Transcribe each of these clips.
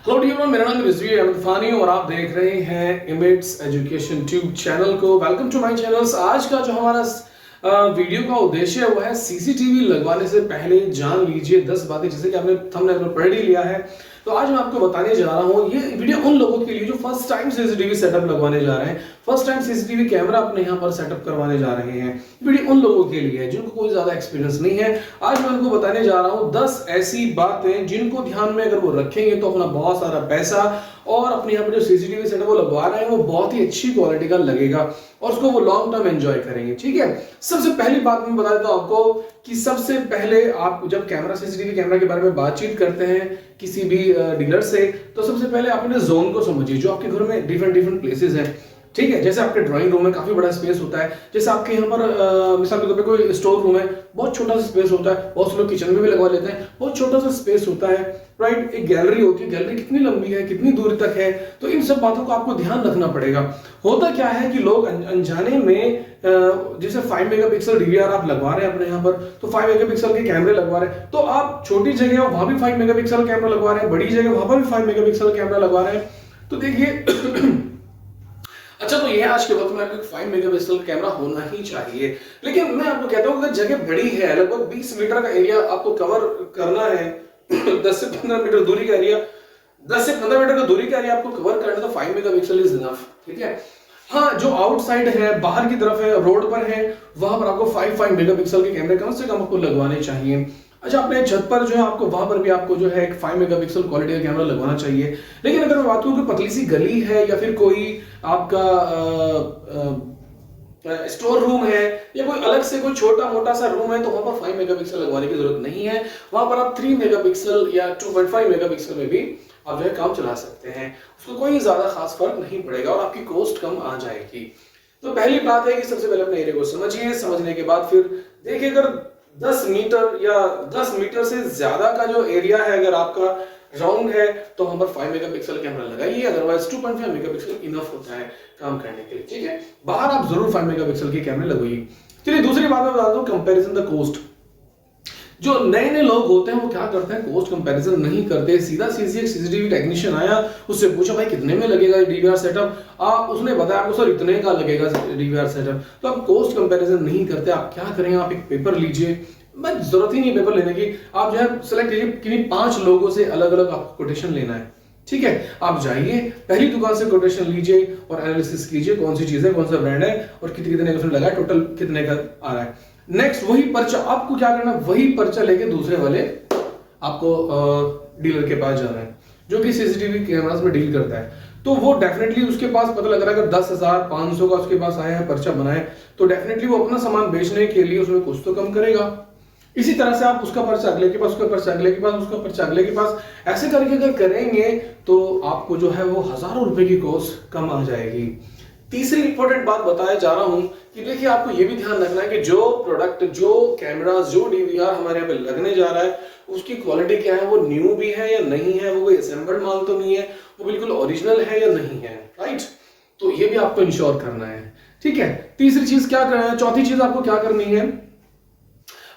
Hello dear, मेरा नाम रिजवी अहमद फानी और आप देख रहे हैं इमेट्स एजुकेशन ट्यूब चैनल को। Welcome to my channel. आज का जो हमारा वीडियो का उद्देश्य है वो है सीसीटीवी लगवाने से पहले जान लीजिए 10 बातें, जैसे कि आपने थंबनेल में पढ़ ही लिया है। तो आज मैं आपको बताने जा रहा हूँ, ये वीडियो उन लोगों के लिए जो फर्स्ट टाइम सीसीटीवी सेटअप लगवाने जा रहे हैं, फर्स्ट टाइम सीसीटीवी कैमरा अपने यहाँ पर सेटअप करवाने जा रहे हैं। वीडियो उन लोगों के लिए है जिनको कोई ज्यादा एक्सपीरियंस नहीं है। आज मैं उनको बताने जा रहा हूँ 10 ऐसी बातें जिनको ध्यान में अगर वो रखेंगे तो अपना बहुत सारा पैसा और अपने यहाँ पर जो सीसीटीवी सेटअप वो लगवा रहे हैं वो बहुत ही अच्छी क्वालिटी का लगेगा और उसको वो लॉन्ग टर्म एंजॉय करेंगे। ठीक है, सबसे पहली बात मैं बता देता हूं आपको कि सबसे पहले आप जब कैमरा सीसीटीवी कैमरा के बारे में बातचीत करते हैं किसी भी डीलर से, तो सबसे पहले आप अपने जोन को समझिए जो आपके घर में डिफरेंट प्लेसेस हैं। ठीक है, जैसे आपके ड्राइंग रूम में काफी बड़ा स्पेस होता है, जैसे आपके यहाँ पर मिसाल के तौर पे कोई स्टोर रूम है, बहुत छोटा सा स्पेस होता है, बहुत से लोग किचन में भी लगवा लेते हैं, बहुत छोटा सा स्पेस होता है, राइट। एक गैलरी होती है, गैलरी कितनी लंबी है, कितनी दूर तक है, तो इन सब बातों का आपको ध्यान रखना पड़ेगा। होता क्या है कि लोग अनजाने में जैसे 5 मेगापिक्सल डीवीआर आप लगवा रहे हैं अपने यहाँ पर, तो 5 मेगापिक्सल के कैमरे लगवा रहे हैं, तो आप छोटी जगह वहां भी 5 मेगापिक्सल कैमरा लगवा रहे हैं, बड़ी जगह वहां पर भी 5 मेगापिक्सल कैमरा लगवा रहे हैं। तो देखिए अच्छा, तो ये आज के वक्त में आपको 5 मेगापिक्सल कैमरा होना ही चाहिए, लेकिन मैं आपको कहता हूं अगर जगह बड़ी है, लगभग 20 मीटर का एरिया आपको कवर करना है 10 से 15 मीटर दूरी का एरिया, 10 से 15 मीटर का दूरी का एरिया आपको कवर करना है, तो 5 मेगापिक्सल इज इनफ। ठीक है, हाँ, जो आउटसाइड है, बाहर की तरफ है, रोड पर है, वहां पर आपको 5 मेगापिक्सल के कैमरे कम से कम आपको लगवाने चाहिए। अच्छा, अपने छत पर जो है आपको वहां पर भी आपको जो है एक 5 मेगापिक्सल क्वालिटी का कैमरा लगवाना चाहिए। लेकिन अगर मैं बात करूं कि पतली सी गली है या फिर कोई आपका स्टोर रूम है या कोई अलग से कोई छोटा मोटा सा रूम है, तो वहां पर 5 मेगापिक्सल लगवाने की जरूरत नहीं है। वहां पर आप 3 मेगापिक्सल या 2.5 मेगापिक्सल में भी आप जो है काम चला सकते हैं, उसको कोई ज्यादा खास फर्क नहीं पड़ेगा और आपकी कॉस्ट कम आ जाएगी। तो पहली बात है कि सबसे पहले अपने एरिया को समझिए, समझने के बाद फिर देखिए अगर 10 मीटर या 10 मीटर से ज्यादा का जो एरिया है अगर आपका राउंड है, तो वहां पर 5 मेगापिक्सल कैमरा लगाइए, अदरवाइज 2.5 मेगापिक्सल इनफ होता है काम करने के लिए। ठीक है, बाहर आप जरूर 5 मेगापिक्सल के कैमरे लगवाइए। चलिए दूसरी बात मैं बता दूं, कंपैरिजन द कॉस्ट। जो नए लोग होते हैं वो क्या करते हैं, कॉस्ट कंपैरिजन नहीं करते, सीधा सीसीटीवी टेक्नीशियन आया, उससे पूछा भाई कितने में लगेगा डीवीआर सेटअप, उसने बताया आपको सर इतने का लगेगा डीवीआर सेटअप। तो आप कॉस्ट कंपैरिजन नहीं करते, आप क्या करें, आप एक पेपर लीजिए, बस जरूरत ही नहीं पेपर लेने की, आप जो है सेलेक्ट कीजिए किन्हीं 5 लोगों से अलग अलग आपको कोटेशन लेना है। ठीक है, आप जाइए पहली दुकान से कोटेशन लीजिए और एनालिसिस कीजिए कौन सी चीज है, कौन सा ब्रांड है और कितने का उसने लगाया, टोटल कितने का आ रहा है। नेक्स्ट वही पर्चा आपको क्या करना, वही पर्चा लेके दूसरे वाले आपको डीलर के पास जाना है जो कि सीसीटीवी कैमरास में डील करता है। तो वो डेफिनेटली उसके पास पता लग रहा है अगर 10,500 का उसके पास आया है पर्चा बनाए, तो डेफिनेटली वो अपना सामान बेचने के लिए उसमें कुछ तो कम करेगा। इसी तरह से आप उसका पर्चा अगले के पास, उसका पर्चा अगले के पास, उसका पर्चा अगले के पास, ऐसे करके अगर करेंगे तो आपको जो है वो हजारों रुपए की कॉस्ट कम आ जाएगी। तीसरी इंपॉर्टेंट बात बताया जा रहा हूं कि देखिए आपको ये भी ध्यान रखना है कि जो प्रोडक्ट, जो कैमरा, जो डीवीआर हमारे यहाँ पे लगने जा रहा है उसकी क्वालिटी क्या है, वो न्यू भी है या नहीं है, वो कोई असेंबल्ड माल तो नहीं है, वो बिल्कुल ओरिजिनल है या नहीं है, राइट। तो ये भी आपको इंश्योर करना है। ठीक है, तीसरी चीज क्या करना है, चौथी चीज आपको क्या करनी है,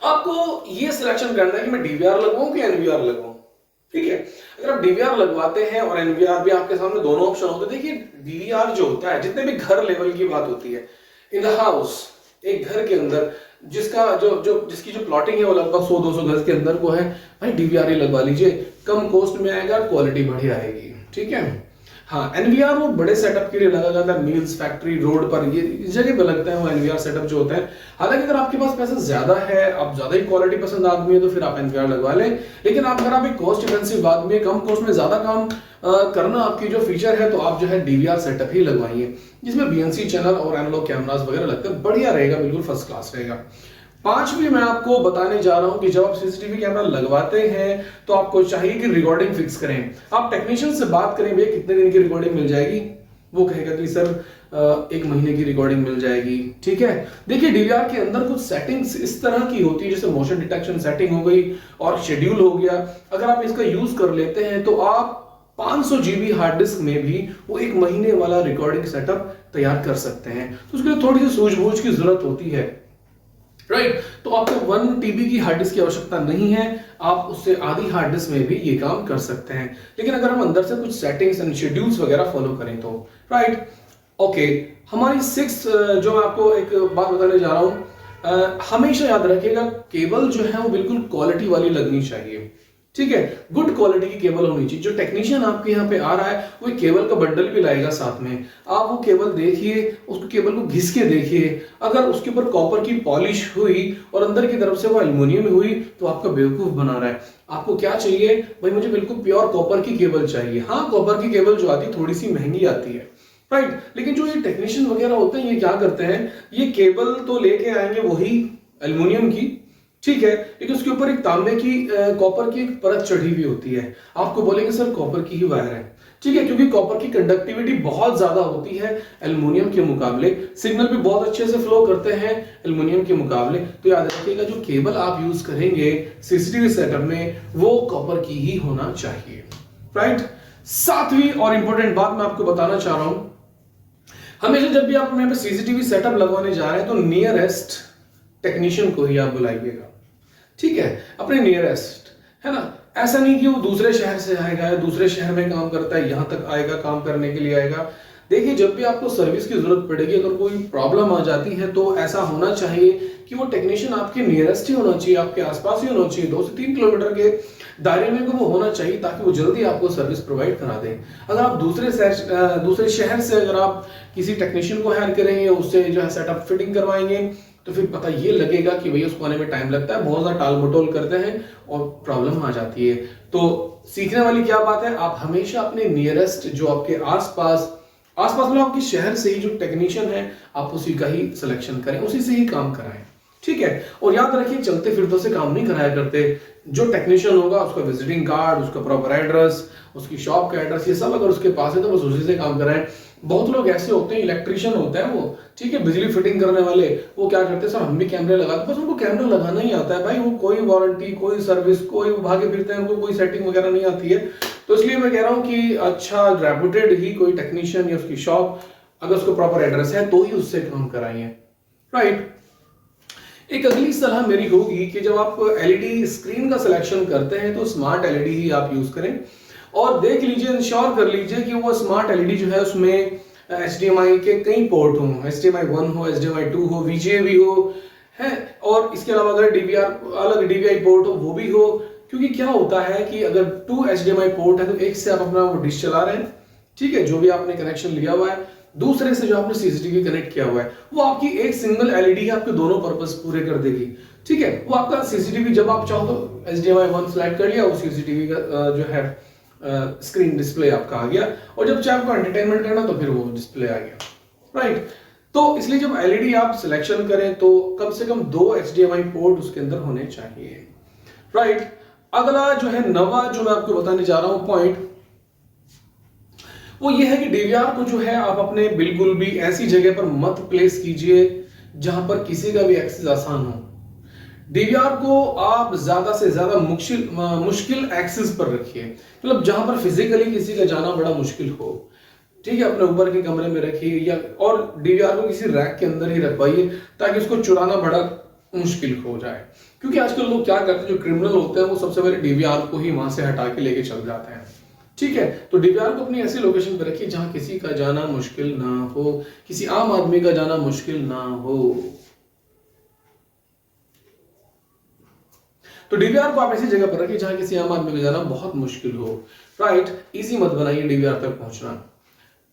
आपको ये सिलेक्शन करना है कि मैं डीवीआर लगवाऊं कि एनवीआर लगवाऊं। ठीक है, अगर आप डीवीआर लगवाते हैं और एनवीआर भी आपके सामने दोनों ऑप्शन होते हैं। देखिए डीवीआर जो होता है, जितने भी घर लेवल की बात होती है, इन द हाउस, एक घर के अंदर जिसकी जो प्लॉटिंग है वो लगभग 100-200 गज के अंदर को है, भाई डीवीआर ही लगवा लीजिए, कम कॉस्ट में आएगा, क्वालिटी बढ़िया आएगी। ठीक है, हाँ, एनवीआर वो बड़े सेटअप के लिए लगा जाता है, मिल्स, फैक्ट्री, रोड पर, ये इस जगह पे लगता है वो एनवीआर सेटअप जो होता है। हालांकि अगर आपके पास पैसा ज्यादा है, आप ज्यादा ही क्वालिटी पसंद आदमी है, तो फिर आप एनवीआर लगवा लें। लेकिन अगर आप एक कॉस्ट इफेंसिव आदमी है, कम कॉस्ट में ज्यादा काम करना आपकी जो फीचर है, तो आप जो है डीवीआर सेटअप ही लगवाइए जिसमें बीएनसी चैनल और एनालॉग कैमरास वगैरह लगते हैं, बढ़िया रहेगा, बिल्कुल फर्स्ट क्लास रहेगा। पांचवी मैं आपको बताने जा रहा हूं कि जब आप सीसीटीवी कैमरा लगवाते हैं तो आपको चाहिए कि रिकॉर्डिंग फिक्स करें। आप टेक्नीशियन से बात करें भैया कितने दिन की रिकॉर्डिंग मिल जाएगी, वो कहेगा कि सर 1 महीने की रिकॉर्डिंग मिल जाएगी। ठीक है, देखिए डीवीआर के अंदर कुछ सेटिंग्स इस तरह की होती है, जैसे मोशन डिटेक्शन सेटिंग हो गई और शेड्यूल हो गया, अगर आप इसका यूज कर लेते हैं तो आप 500 GB हार्ड डिस्क में भी वो 1 महीने वाला रिकॉर्डिंग सेटअप तैयार कर सकते हैं। तो उसके लिए थोड़ी सी सूझबूझ की जरूरत होती है। राइट। तो आपको 1 टीबी की हार्ड डिस्क की आवश्यकता नहीं है, आप उससे आधी हार्ड डिस्क में भी ये काम कर सकते हैं। लेकिन अगर हम अंदर से कुछ सेटिंग्स एंड शेड्यूल्स वगैरह फॉलो करें तो राइट। ओके, हमारी 6 जो मैं आपको एक बात बताने जा रहा हूं, हमेशा याद रखिएगा केबल जो है वो बिल्कुल क्वालिटी वाली लगनी चाहिए। ठीक है, गुड क्वालिटी की केबल होनी चाहिए। जो टेक्नीशियन आपके यहाँ पे आ रहा है वो केबल का बंडल भी लाएगा साथ में, आप वो केबल देखिए, उसको केबल को घिस के देखिए, अगर उसके ऊपर कॉपर की पॉलिश हुई और अंदर की तरफ से वो एल्युमिनियम हुई तो आपका बेवकूफ बना रहा है। आपको क्या चाहिए भाई, मुझे बिल्कुल प्योर कॉपर की केबल चाहिए। हाँ, कॉपर की केबल जो आती है थोड़ी सी महंगी आती है राइट, लेकिन जो ये टेक्नीशियन वगैरह होते हैं ये क्या करते हैं, ये केबल तो लेके आएंगे वही एल्युमिनियम की, ठीक है, लेकिन उसके ऊपर एक तांबे की कॉपर की एक परत चढ़ी हुई होती है। आपको बोलेंगे सर कॉपर की ही वायर है, ठीक है, क्योंकि कॉपर की कंडक्टिविटी बहुत ज्यादा होती है एल्युमिनियम के मुकाबले, सिग्नल भी बहुत अच्छे से फ्लो करते हैं एल्युमिनियम के मुकाबले। तो याद रखिएगा जो केबल आप यूज करेंगे सीसीटीवी सेटअप में वो कॉपर की ही होना चाहिए राइट। सातवीं और इंपॉर्टेंट बात मैं आपको बताना चाह रहा हूं, हमेशा जब भी आप यहाँ पे सीसीटीवी सेटअप लगवाने जा रहे हैं तो नियरेस्ट टेक्नीशियन को ही आप बुलाइएगा, ठीक है, अपने नियरेस्ट, है ना। ऐसा नहीं कि वो दूसरे शहर से आएगा, दूसरे शहर में काम करता है, यहां तक आएगा, काम करने के लिए आएगा। देखिए, जब भी आपको सर्विस की जरूरत पड़ेगी, अगर कोई प्रॉब्लम आ जाती है तो ऐसा होना चाहिए कि वो टेक्नीशियन आपके नियरेस्ट ही होना चाहिए, आपके आसपास ही होना चाहिए, 2 से 3 किलोमीटर के दायरे में वो होना चाहिए, ताकि वो जल्दी आपको सर्विस प्रोवाइड करा दे। अगर आप दूसरे शहर से अगर आप किसी टेक्नीशियन को हायर करेंगे, उससे जो है सेटअप फिटिंग करवाएंगे, तो फिर पता ये लगेगा कि भैया उसको आने में टाइम लगता है, बहुत ज्यादा टाल मटोल करते हैं और प्रॉब्लम आ जाती है। तो सीखने वाली क्या बात है, आप हमेशा अपने नियरेस्ट जो आपके आसपास मतलब आपके शहर से ही जो टेक्नीशियन है आप उसी का ही सिलेक्शन करें, उसी से ही काम कराएं, ठीक है। और याद रखिए चलते फिरतों से काम नहीं कराया करते, जो टेक्नीशियन होगा उसका विजिटिंग कार्ड, उसका प्रॉपर एड्रेस, उसकी शॉप का एड्रेस, ये सब अगर उसके पास है तो बस उसी से काम कराएं। बहुत लोग ऐसे होते हैं, इलेक्ट्रिशियन होते हैं वो, ठीक है, बिजली फिटिंग करने वाले, वो क्या करते हैं सर हम भी कैमरे लगाते, बस उनको कैमरा लगाना ही आता है भाई, वो कोई वारंटी, कोई सर्विस, कोई भागे फिरते हैं, उनको कोई सेटिंग वगैरह नहीं आती है। तो इसलिए मैं कह रहा हूं कि अच्छा रेपुटेड ही कोई टेक्नीशियन या उसकी शॉप, अगर उसको प्रॉपर एड्रेस है तो ही उससे काम कराइए राइट। एक अगली सलाह मेरी होगी कि जब आप एलईडी स्क्रीन का सिलेक्शन करते हैं तो स्मार्ट एलईडी ही आप यूज करें, और देख लीजिए, इंश्योर कर लीजिए कि वो स्मार्ट एलईडी जो है उसमें HDMI के कई पोर्ट हों, HDMI 1 हो, HDMI 2 हो, VGA भी हो, है, और इसके अलावा अगर DVR अलग DVI पोर्ट हो वो भी हो। क्योंकि क्या होता है कि अगर 2 HDMI पोर्ट है तो एक से आप अपना वो डिश चला रहे हैं, ठीक है, जो भी आपने कनेक्शन लिया हुआ है, दूसरे से जो आपने सीसीटीवी कनेक्ट किया हुआ है, वो आपकी एक सिंगल एलईडी आपके दोनों पर्पस पूरे कर देगी, ठीक है। वो आपका सीसीटीवी जब आप चाहो तो HDMI 1 सिलेक्ट कर लिया, वो सीसीटीवी का जो है स्क्रीन डिस्प्ले आपका आ गया, और जब चाहे आपको एंटरटेनमेंट करना तो फिर वो डिस्प्ले आ गया राइट। तो इसलिए जब एलईडी आप सिलेक्शन करें तो कम से कम 2 HDMI पोर्ट उसके अंदर होने चाहिए राइट। अगला जो है नवा जो मैं आपको बताने जा रहा हूं पॉइंट, वो ये है कि डीवीआर को जो है आप अपने बिल्कुल भी ऐसी जगह पर मत प्लेस कीजिए जहां पर किसी का भी एक्सेस आसान हो। डीवीआर को आप ज्यादा से ज्यादा मुश्किल एक्सेस पर रखिए, मतलब जहां पर फिजिकली किसी का जाना बड़ा मुश्किल हो, ठीक है, अपने ऊपर के कमरे में रखिए, या और डीवीआर को किसी रैक के अंदर ही रखवाइए ताकि उसको चुराना बड़ा मुश्किल हो जाए। क्योंकि आजकल लोग क्या करते हैं, जो क्रिमिनल होते हैं वो सबसे पहले डीवीआर को ही वहां से हटा के लेके चल जाते हैं, ठीक है। तो डीवीआर को अपनी ऐसी लोकेशन पर रखिए जहां किसी का जाना मुश्किल ना हो, किसी आम आदमी का जाना मुश्किल ना हो। तो डीवीआर को आप ऐसी जगह पर रखिए जहां किसी आम आदमी को जाना बहुत मुश्किल हो राइट। इजी मत बनाइए डीवीआर तक पहुंचना।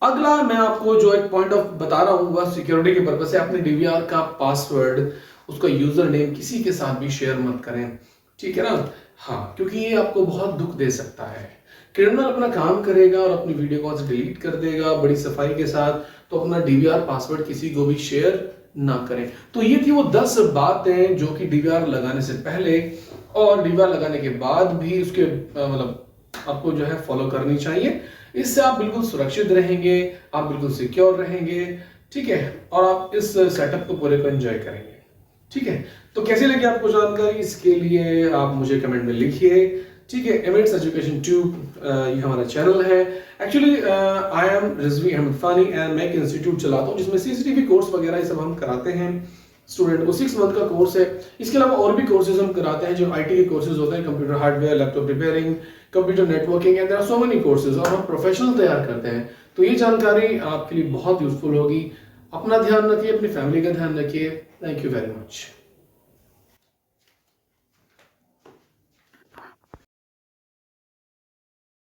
अगला मैं आपको जो एक पॉइंट ऑफ बता रहा हूं वह सिक्योरिटी के पर्पस से, अपने डीवीआर का पासवर्ड, उसका यूजर नेम किसी के साथ भी शेयर मत करें, ठीक है ना। हाँ, क्योंकि ये आपको बहुत दुख दे सकता है। क्रिमिनल अपना काम करेगा और अपनी वीडियो कॉल से डिलीट कर देगा बड़ी सफाई के साथ, तो अपना डीवीआर पासवर्ड किसी को भी शेयर ना करें। तो ये थी वो 10 बातें जो कि डीवीआर लगाने से पहले और डीवीआर लगाने के बाद भी उसके मतलब आपको जो है फॉलो करनी चाहिए। इससे आप बिल्कुल सुरक्षित रहेंगे, आप बिल्कुल सिक्योर रहेंगे, ठीक है, और आप इस सेटअप को पूरे को एंजॉय करेंगे, ठीक है। तो कैसी लगी आपको जानकारी, इसके लिए आप मुझे कमेंट में लिखिए, ठीक है। एमिरेट्स एजुकेशन ट्यूब ये हमारा चैनल है। Actually I am Rizvi Ahmed Fani and मैं एक इंस्टीट्यूट चलाता हूँ जिसमें सीसीटीवी कोर्स वगैरह ये सब हम कराते हैं, स्टूडेंट को 6 मंथ का कोर्स है। इसके अलावा और भी कोर्सेज हम कराते हैं जो आईटी के कोर्सेज होते हैं, computer hardware, laptop repairing, computer networking, and there are so many courses, और हम प्रोफेशनल तैयार करते हैं। तो ये जानकारी आपके लिए बहुत यूजफुल होगी। अपना ध्यान रखिए, अपनी फैमिली का ध्यान रखिए। Thank you very much.